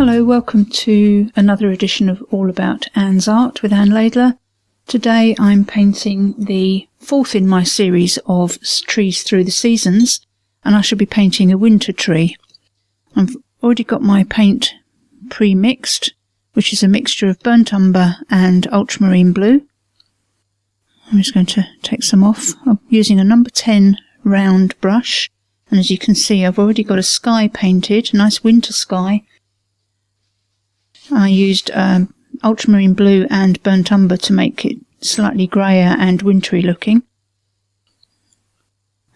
Hello, welcome to another edition of All About Anne's Art with Anne Laidler. Today I'm painting the fourth in my series of trees through the seasons, and I shall be painting a winter tree. I've already got my paint pre-mixed, which is a mixture of burnt umber and ultramarine blue. I'm just going to take some off. I'm using a number 10 round brush, and as you can see I've already got a sky painted, a nice winter sky. I used ultramarine blue and burnt umber to make it slightly greyer and wintry looking.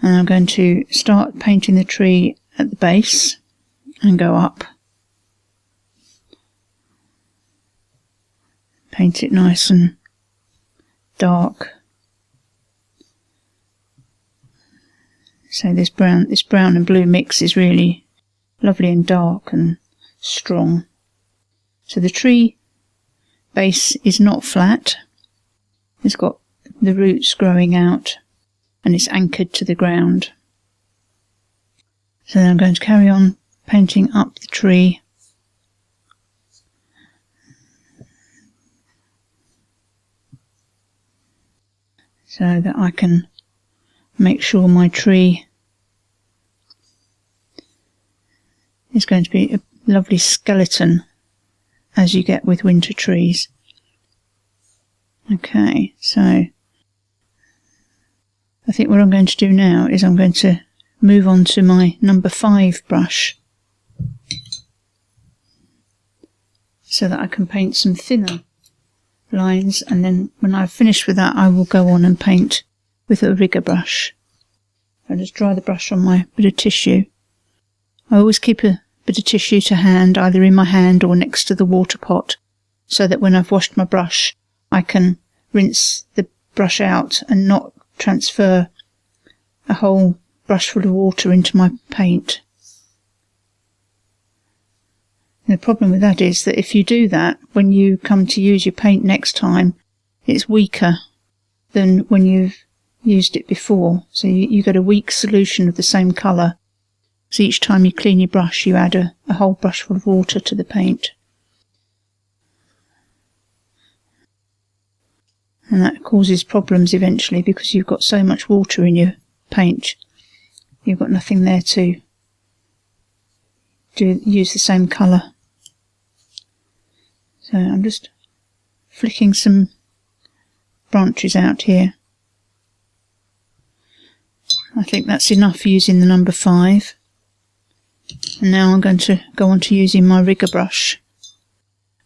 And I'm going to start painting the tree at the base and go up. Paint it nice and dark. So this brown and blue mix is really lovely and dark and strong. So the tree base is not flat. It's got the roots growing out and it's anchored to the ground. So then I'm going to carry on painting up the tree. So that I can make sure my tree is going to be a lovely skeleton, as you get with winter trees. Okay, so I think what I'm going to do now is I'm going to move on to my number 5 brush so that I can paint some thinner lines, and then when I've finished with that I will go on and paint with a rigger brush. I'll just dry the brush on my bit of tissue. I always keep a bit of tissue to hand, either in my hand or next to the water pot, so that when I've washed my brush I can rinse the brush out and not transfer a whole brush full of water into my paint. And the problem with that is that if you do that, when you come to use your paint next time, it's weaker than when you've used it before. So you get a weak solution of the same colour. So each time you clean your brush you add a whole brush full of water to the paint. And that causes problems eventually because you've got so much water in your paint. You've got nothing there to use the same colour. So I'm just flicking some branches out here. I think that's enough using the number 5. And now I'm going to go on to using my rigger brush,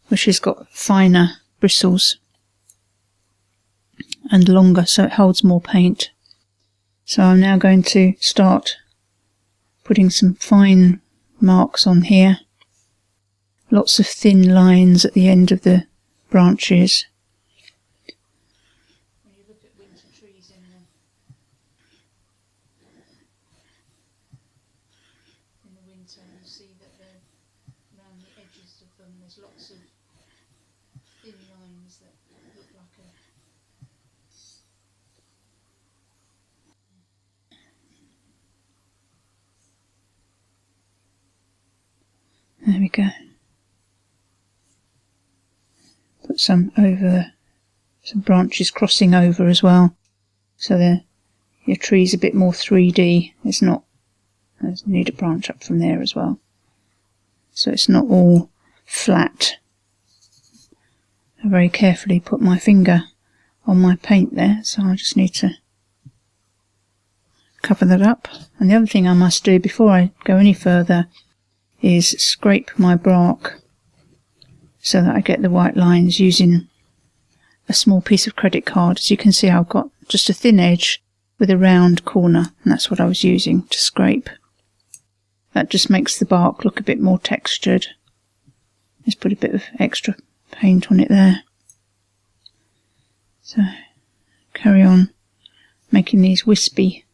which has got finer bristles and longer, so it holds more paint. So I'm now going to start putting some fine marks on here. Lots of thin lines at the end of the branches. When you look at winter trees in the winter, you see that around the edges of them there's lots of thin lines that look like a... There we go. Put some over, some branches crossing over as well, so your tree's a bit more 3D. It's not, I need a branch up from there as well, so it's not all flat. I very carefully put my finger on my paint there, so I just need to cover that up. And the other thing I must do before I go any further is scrape my bark so that I get the white lines using a small piece of credit card. As you can see, I've got just a thin edge with a round corner, and that's what I was using to scrape. That just makes the bark look a bit more textured. Just put a bit of extra paint on it there. So carry on making these wispy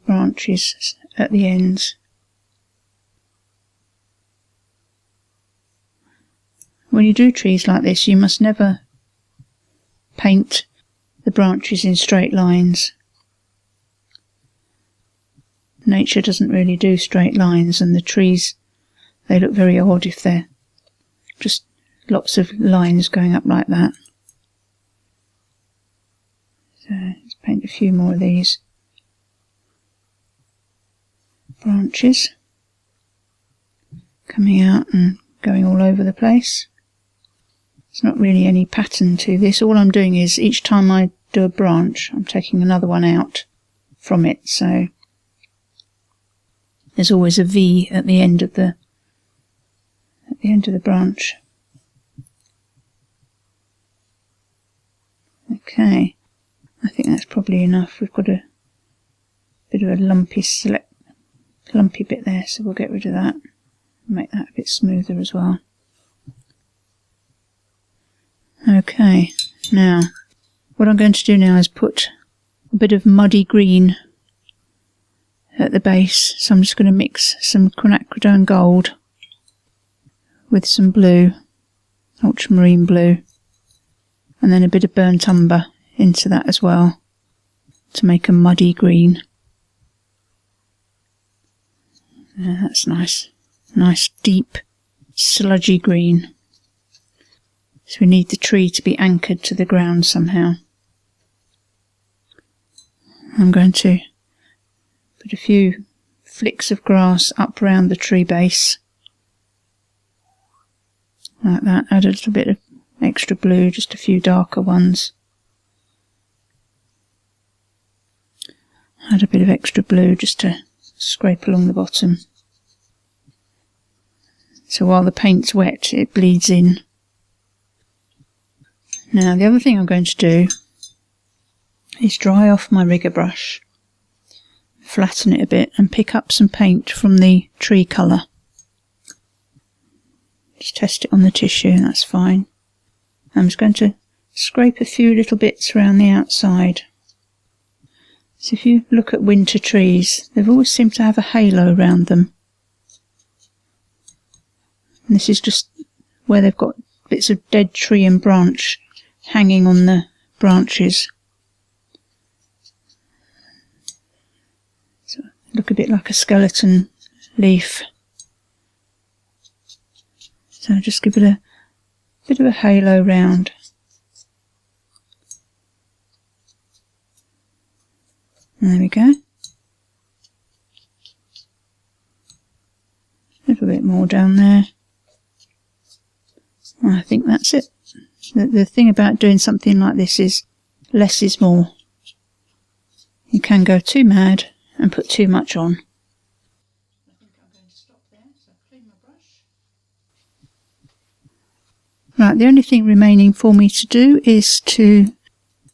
branches at the ends. When you do trees like this, you must never paint the branches in straight lines. nature doesn't really do straight lines, and the trees, they look very odd if they're just lots of lines going up like that. So let's paint a few more of these branches coming out and going all over the place. There's not really any pattern to this. All I'm doing is each time I do a branch, I'm taking another one out from it, so there's always a V at the end of the branch. Okay, I think that's probably enough. We've got a bit of a lumpy bit there, so we'll get rid of that. Make that a bit smoother as well. Okay, now what I'm going to do now is put a bit of muddy green at the base. So I'm just going to mix some quinacridone gold with some blue, ultramarine blue, and then a bit of burnt umber into that as well to make a muddy green. Yeah, that's nice. Nice deep sludgy green. So we need the tree to be anchored to the ground somehow. I'm going to put a few flicks of grass up around the tree base. Like that. Add a little bit of extra blue, just a few darker ones. Add a bit of extra blue just to scrape along the bottom. So while the paint's wet, it bleeds in. Now the other thing I'm going to do is dry off my rigger brush, flatten it a bit and pick up some paint from the tree colour. Just test it on the tissue, and that's fine. I'm just going to scrape a few little bits around the outside. So if you look at winter trees, they've always seemed to have a halo around them. And this is just where they've got bits of dead tree and branch hanging on the branches. So look a bit like a skeleton leaf. So just give it a bit of a halo round. And there we go. A little bit more down there. I think that's it. The thing about doing something like this is less is more. You can go too mad and put too much on. I think I'm going to stop there, so I'll clean my brush. Right, the only thing remaining for me to do is to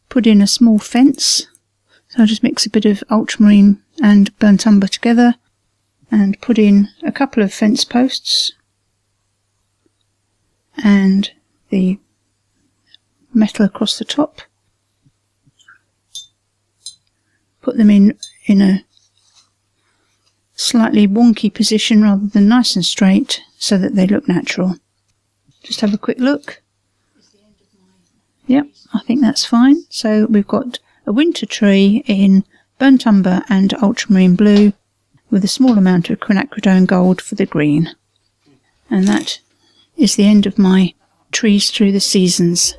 put in a small fence. So I'll just mix a bit of ultramarine and burnt umber together and put in a couple of fence posts and the metal across the top. Put them in a slightly wonky position rather than nice and straight so that they look natural. Just have a quick look. Yep, I think that's fine. So we've got a winter tree in burnt umber and ultramarine blue with a small amount of quinacridone gold for the green. And that is the end of my trees through the seasons.